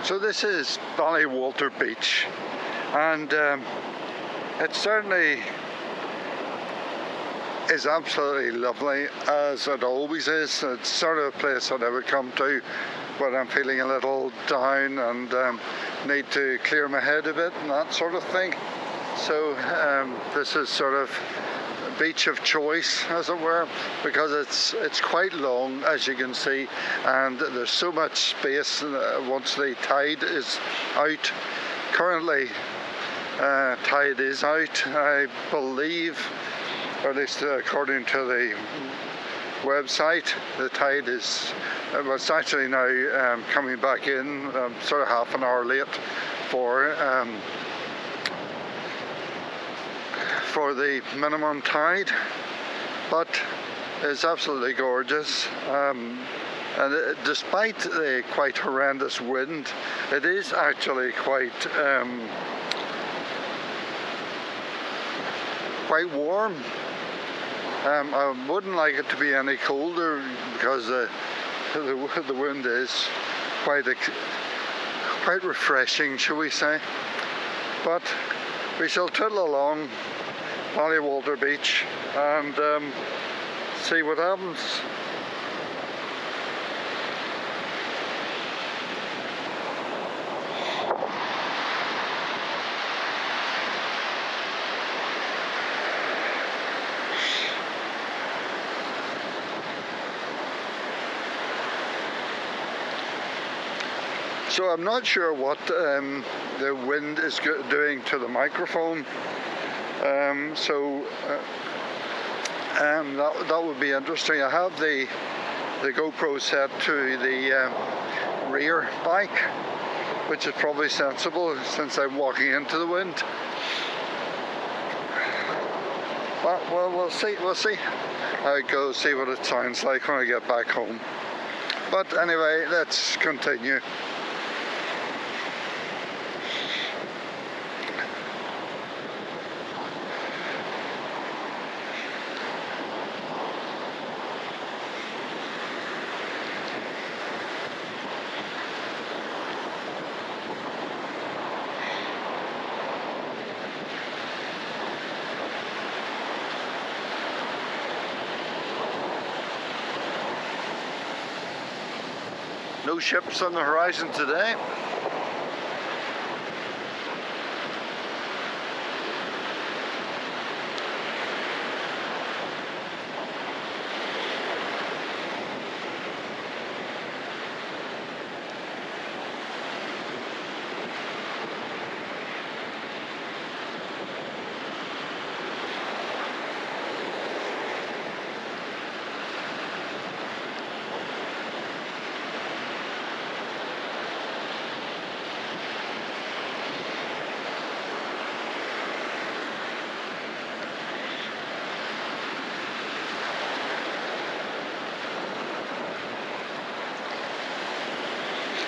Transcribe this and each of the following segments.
So this is Ballywalter Beach, and it certainly is absolutely lovely, as it always is. It's sort of a place that I would come to when I'm feeling a little down and need to clear my head a bit and that sort of thing. So this is sort of a beach of choice, as it were, because it's quite long, as you can see, and there's so much space once the tide is out. Currently tide is out, I believe, or at least according to the website. The tide is, it's actually now coming back in, sort of half an hour late for the minimum tide, but it's absolutely gorgeous. And despite the quite horrendous wind, it is actually quite warm. I wouldn't like it to be any colder because the wind is quite refreshing, shall we say. But we shall twiddle along Ballywalter Beach and see what happens. So I'm not sure what the wind is doing to the microphone. That would be interesting. I have the GoPro set to the rear bike, which is probably sensible since I'm walking into the wind. But well, we'll see how it goes, see what it sounds like when I get back home. But anyway, let's continue. No ships on the horizon today.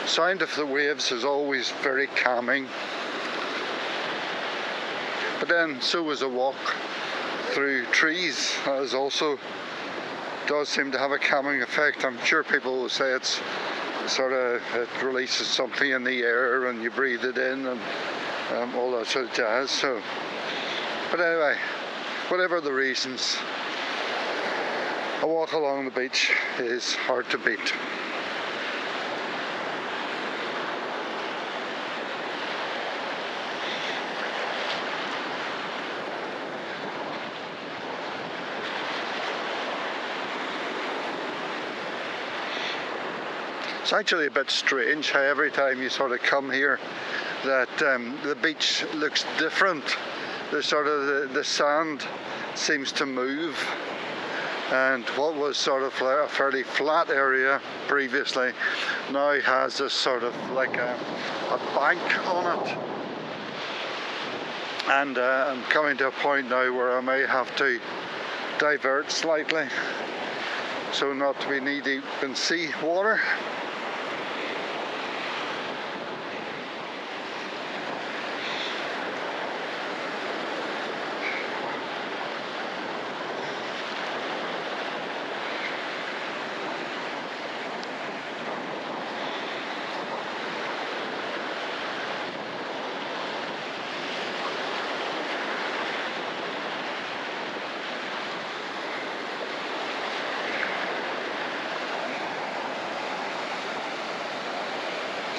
Sound of the waves is always very calming, but then so is a walk through trees. That is also does seem to have a calming effect. I'm sure people will say it's sort of, it releases something in the air and you breathe it in and all that sort of jazz. So, but anyway, whatever the reasons, a walk along the beach is hard to beat. It's actually a bit strange how every time you sort of come here that the beach looks different. The sort of the sand seems to move, and what was sort of a fairly flat area previously now has this sort of like a bank on it. And I'm coming to a point now where I may have to divert slightly so not to be knee deep in sea water.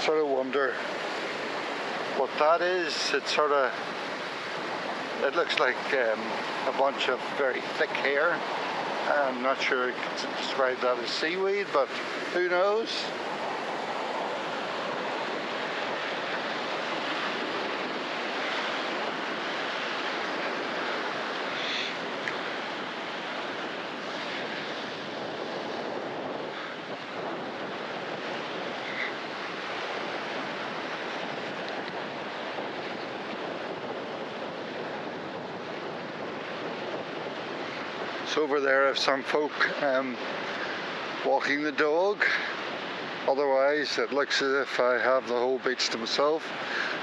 sort of wonder what that is. It looks like a bunch of very thick hair. I'm not sure I could describe that as seaweed, but who knows? So over there I have some folk walking the dog. Otherwise it looks as if I have the whole beach to myself.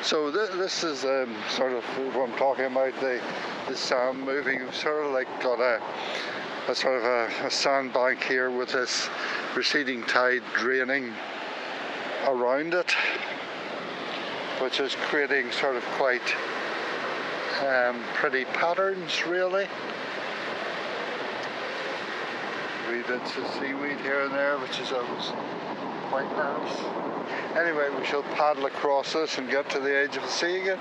So this is sort of what I'm talking about, the sand moving. I've sort of like got a sort of a sandbank here with this receding tide draining around it, which is creating sort of quite pretty patterns really. Wee bits of seaweed here and there, which is always quite nice. Anyway, we shall paddle across this and get to the edge of the sea again.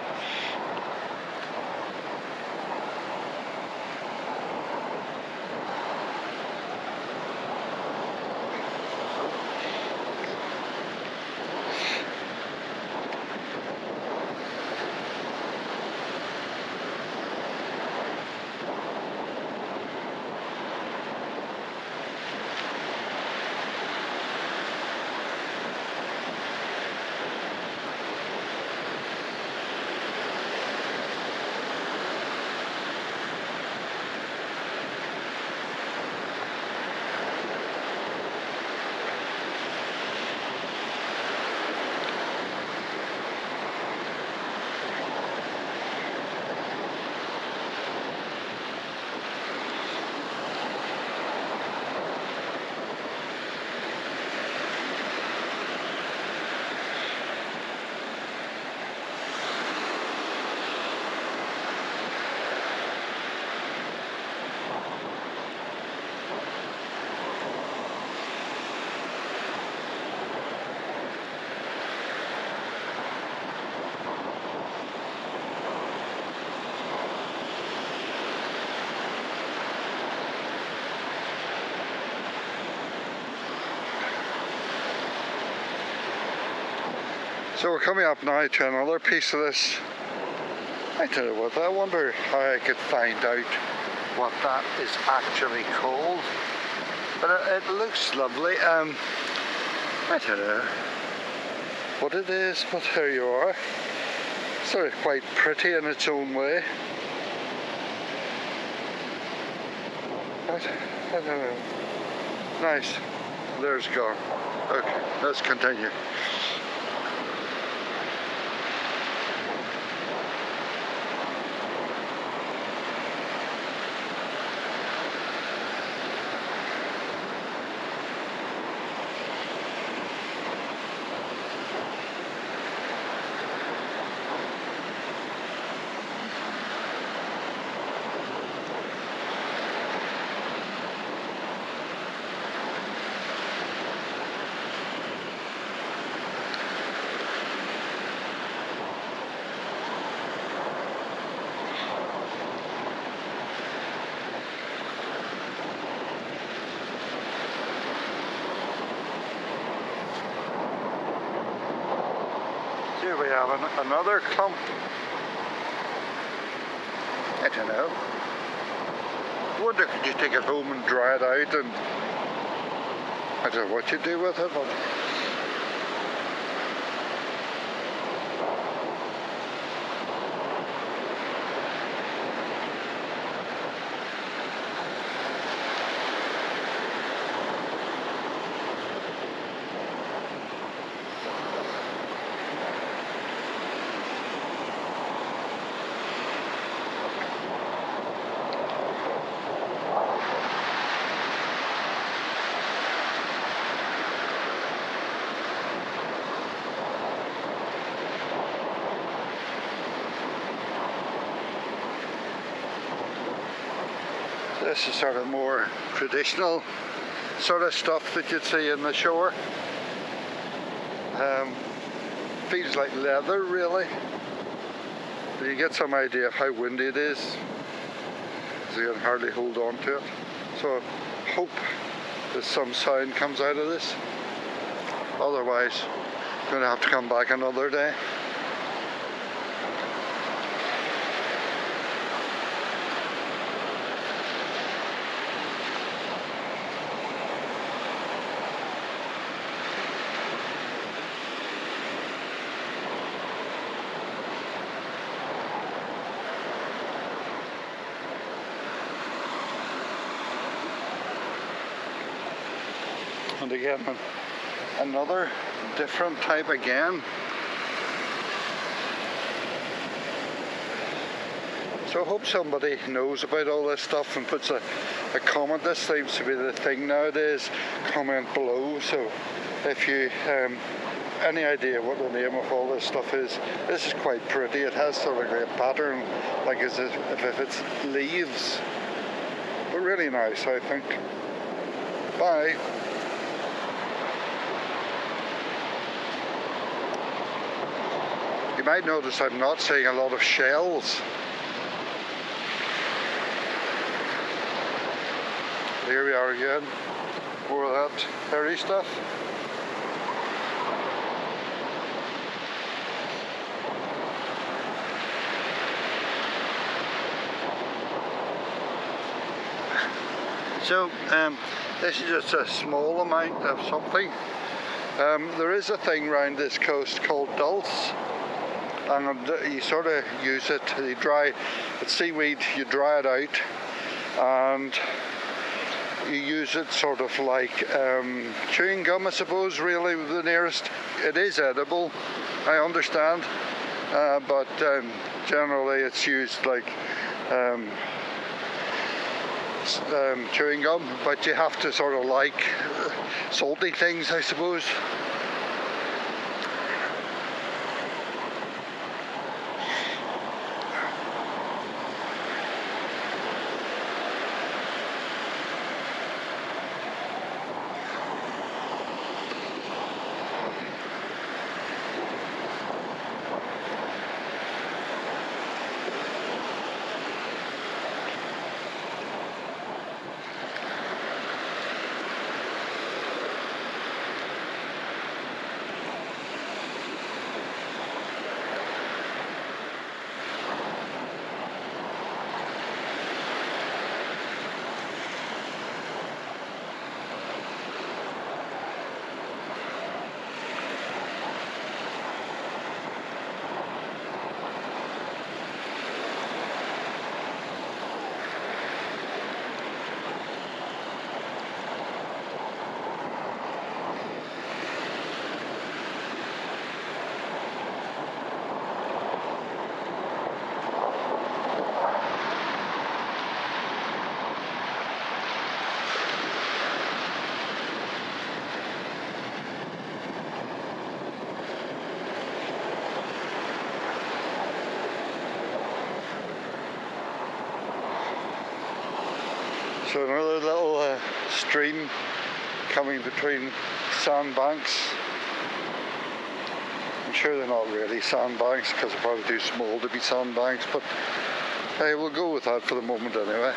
So we're coming up now to another piece of this. I don't know what, I wonder how I could find out what that is actually called. But it looks lovely. I don't know what it is, but here you are. Sort of quite pretty in its own way. But, I don't know. Nice. There's gone. Okay, let's continue. Here we have another clump. I don't know. I wonder, could you take it home and dry it out, and I don't know what you do with it, but this is sort of more traditional sort of stuff that you'd see in the shore. feels like leather really. But you get some idea of how windy it is, so you can hardly hold on to it. So I hope that some sound comes out of this. Otherwise, I'm going to have to come back another day. And again, another different type again. So I hope somebody knows about all this stuff and puts a comment. This seems to be the thing nowadays. Comment below. So if you any idea what the name of all this stuff is, this is quite pretty. It has sort of a pattern, like as if it's leaves. But really nice, I think. Bye. You might notice I'm not seeing a lot of shells. Here we are again, more of that hairy stuff. So this is just a small amount of something. There is a thing around this coast called dulse, and you sort of use it, you dry, it's seaweed, you dry it out, and you use it sort of like chewing gum, I suppose, really, the nearest. It is edible, I understand, but generally it's used like chewing gum, but you have to sort of like salty things, I suppose. So another little stream coming between sandbanks. I'm sure they're not really sandbanks because they're probably too small to be sandbanks, but hey, we'll go with that for the moment anyway.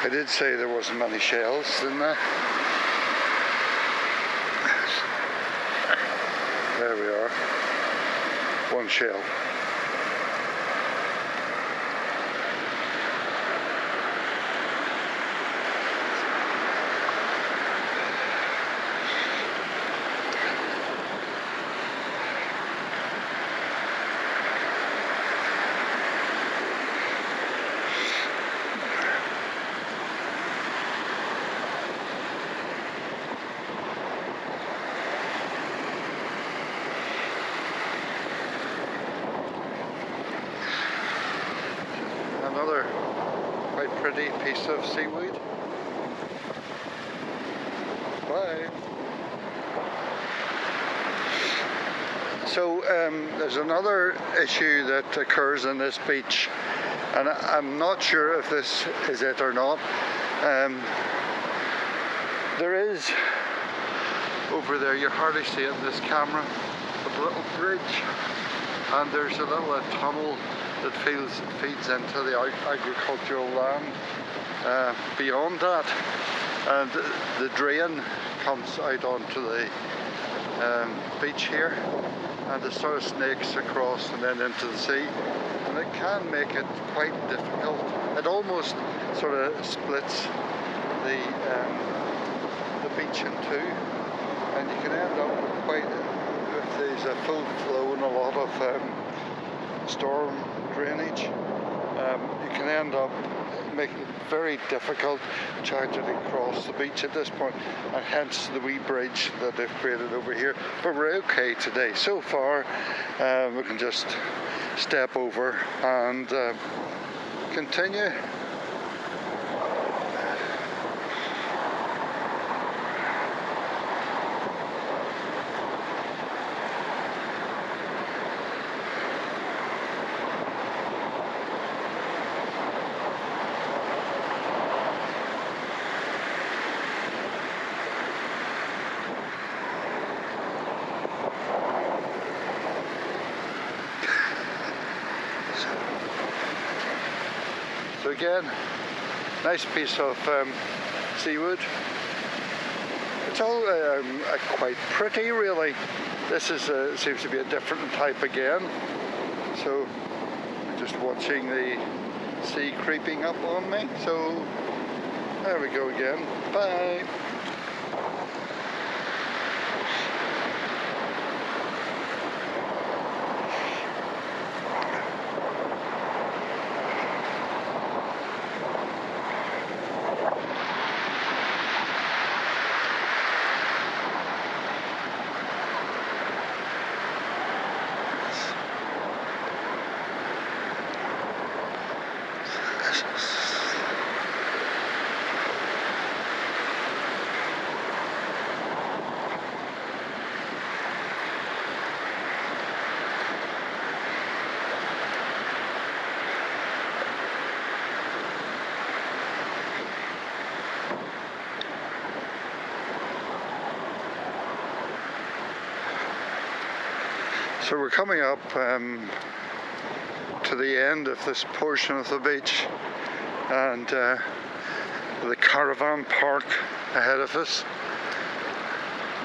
I did say there wasn't many shells, didn't I? There we are. One shell. Another quite pretty piece of seaweed. Bye. So there's another issue that occurs in this beach, and I'm not sure if this is it or not. There is, over there, you hardly see it in this camera, a little bridge, and there's a little tunnel that feeds into the agricultural land beyond that, and the drain comes out onto the beach here, and it sort of snakes across and then into the sea, and it can make it quite difficult. It almost sort of splits the beach in two, and you can end up with quite, if there's a full flow and a lot of storm drainage, you can end up making it very difficult to actually cross the beach at this point, and hence the wee bridge that they've created over here. But we're okay today. So far, we can just step over and continue. So again, nice piece of seaweed. It's all quite pretty, really. This is seems to be a different type again. So I'm just watching the sea creeping up on me. So there we go again. Bye. So we're coming up to the end of this portion of the beach, and the caravan park ahead of us.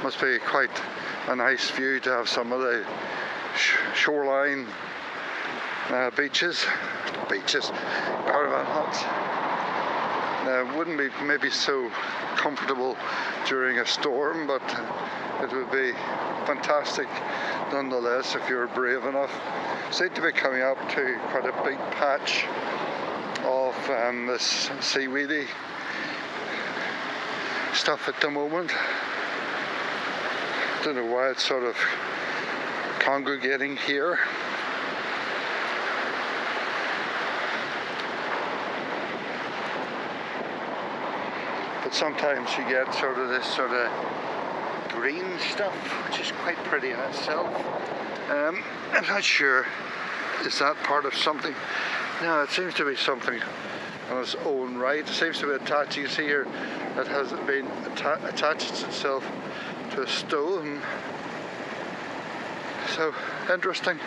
Must be quite a nice view to have some of the shoreline caravan huts. Wouldn't be maybe so comfortable during a storm, but it would be fantastic nonetheless if you're brave enough. Seem to be coming up to quite a big patch of this seaweedy stuff at the moment. Don't know why it's sort of congregating here. But sometimes you get sort of this sort of green stuff, which is quite pretty in itself. I'm not sure, is that part of something? No, it seems to be something on its own right. It seems to be attached. You can see here it has been attached itself to a stone. So interesting.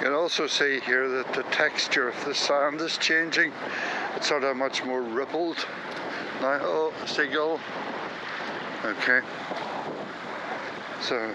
You can also see here that the texture of the sand is changing. It's sort of much more rippled now. Oh, seagull. Okay. So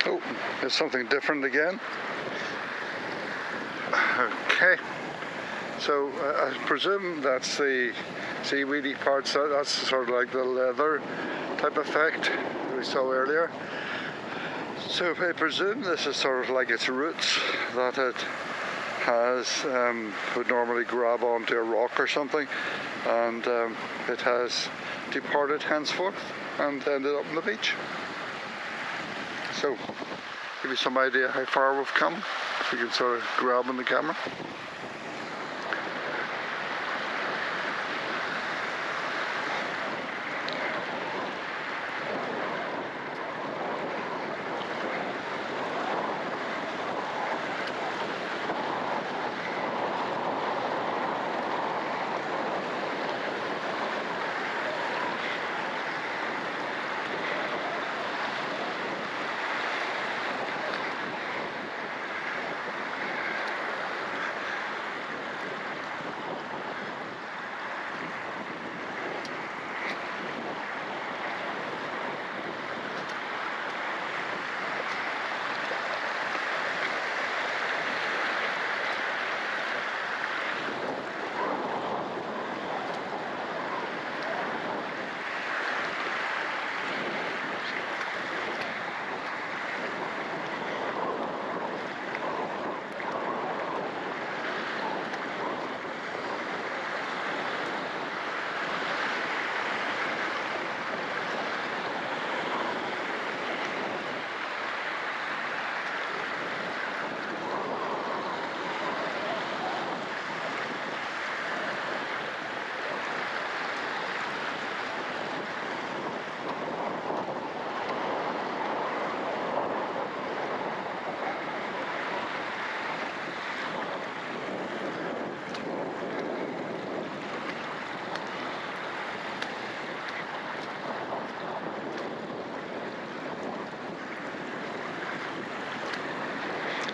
oh, there's something different again. Okay, so I presume that's the seaweedy parts. That's sort of like the leather type effect we saw earlier. So I presume this is sort of like its roots that it has would normally grab onto a rock or something, and it has departed henceforth and ended up on the beach. So, give you some idea how far we've come, if you can sort of grab on the camera.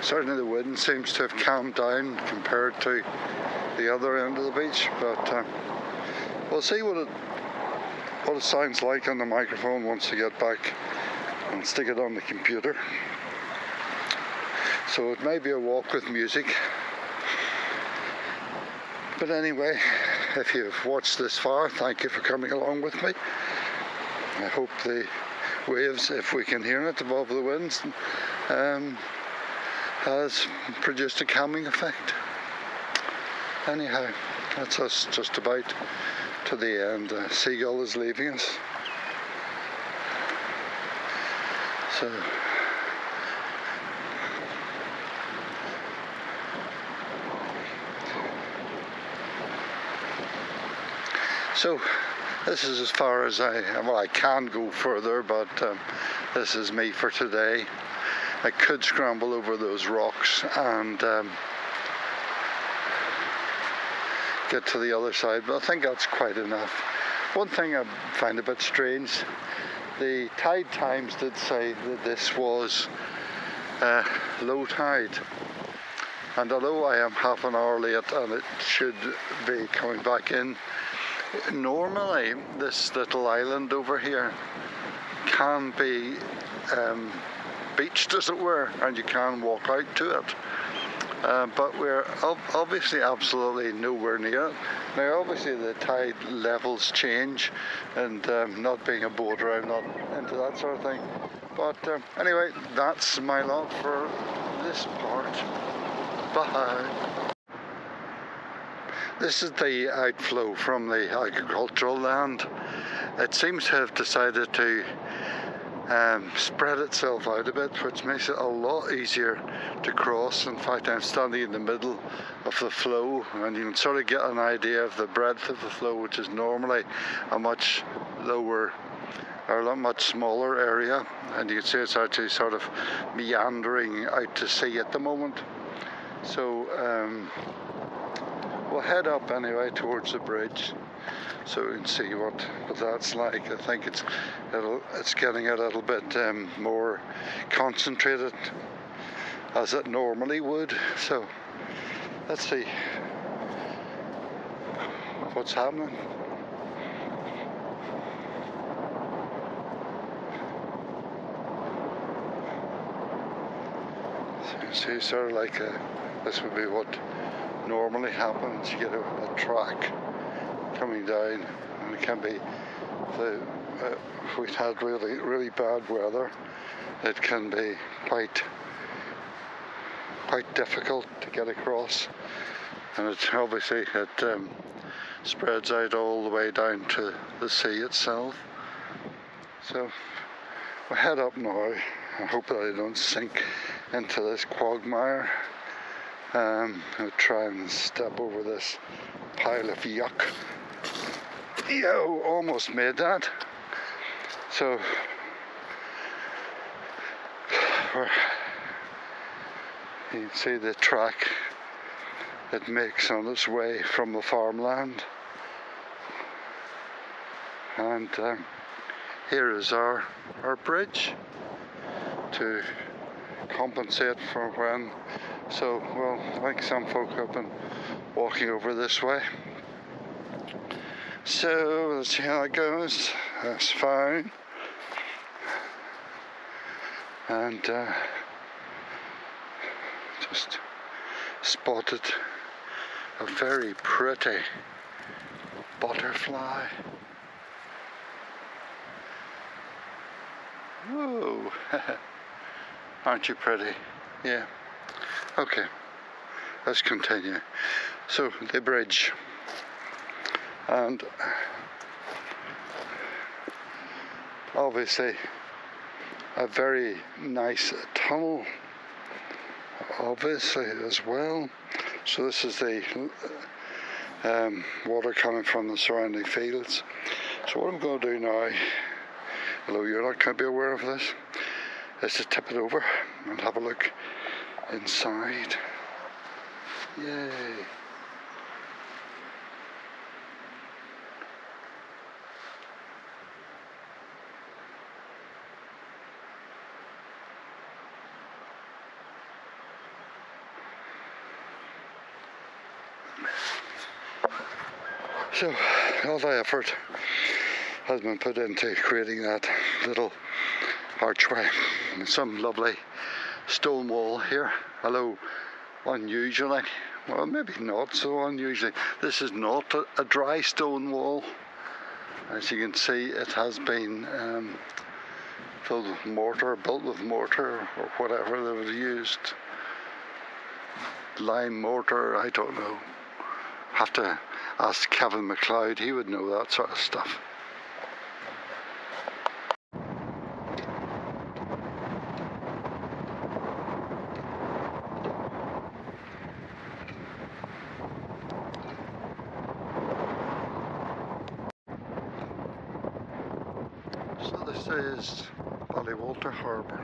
Certainly the wind seems to have calmed down compared to the other end of the beach, but we'll see what it sounds like on the microphone once I get back and stick it on the computer. So it may be a walk with music. But anyway, if you've watched this far, thank you for coming along with me. I hope the waves, if we can hear it above the winds, has produced a calming effect. Anyhow, that's us just about to the end. Seagull is leaving us. So this is as far as I can go further, but this is me for today. I could scramble over those rocks and get to the other side, but I think that's quite enough. One thing I find a bit strange, the tide times did say that this was low tide, and although I am half an hour late and it should be coming back in, normally this little island over here can be beached, as it were, and you can walk out to it. But we're obviously absolutely nowhere near it. Now obviously the tide levels change, and not being a boater, I'm not into that sort of thing. But anyway, that's my lot for this part. Bye. This is the outflow from the agricultural land. It seems to have decided to spread itself out a bit, which makes it a lot easier to cross. In fact, I'm standing in the middle of the flow, and you can sort of get an idea of the breadth of the flow, which is normally a much lower or a much smaller area, and you can see it's actually sort of meandering out to sea at the moment. So we'll head up anyway towards the bridge, so we can see what that's like. I think it's getting a little bit more concentrated, as it normally would. So let's see what's happening. So you see, sort of like this would be what normally happens. You get a track coming down, and it can be, if we've had really bad weather, it can be quite difficult to get across, and it obviously spreads out all the way down to the sea itself. So we'll head up now. I hope that I don't sink into this quagmire. I'll try and step over this pile of yuck. Yo, almost made that. So you can see the track it makes on its way from the farmland, and here is our bridge to compensate for when. So well, like some folk have been walking over this way. So let's see how it goes. That's fine. And just spotted a very pretty butterfly. Whoa! Aren't you pretty? Yeah. Okay, let's continue. So the bridge, and obviously a very nice tunnel, obviously, as well. So this is the water coming from the surrounding fields. So what I'm going to do now, although you're not going to be aware of this, is to tip it over and have a look inside. Yay! So all the effort has been put into creating that little archway. And some lovely stone wall here, although unusually, well, maybe not so unusually, this is not a dry stone wall. As you can see, it has been filled with mortar, built with mortar, or whatever they would have used. Lime mortar, I don't know. Have to ask Kevin MacLeod, he would know that sort of stuff. This is Ballywalter Harbour.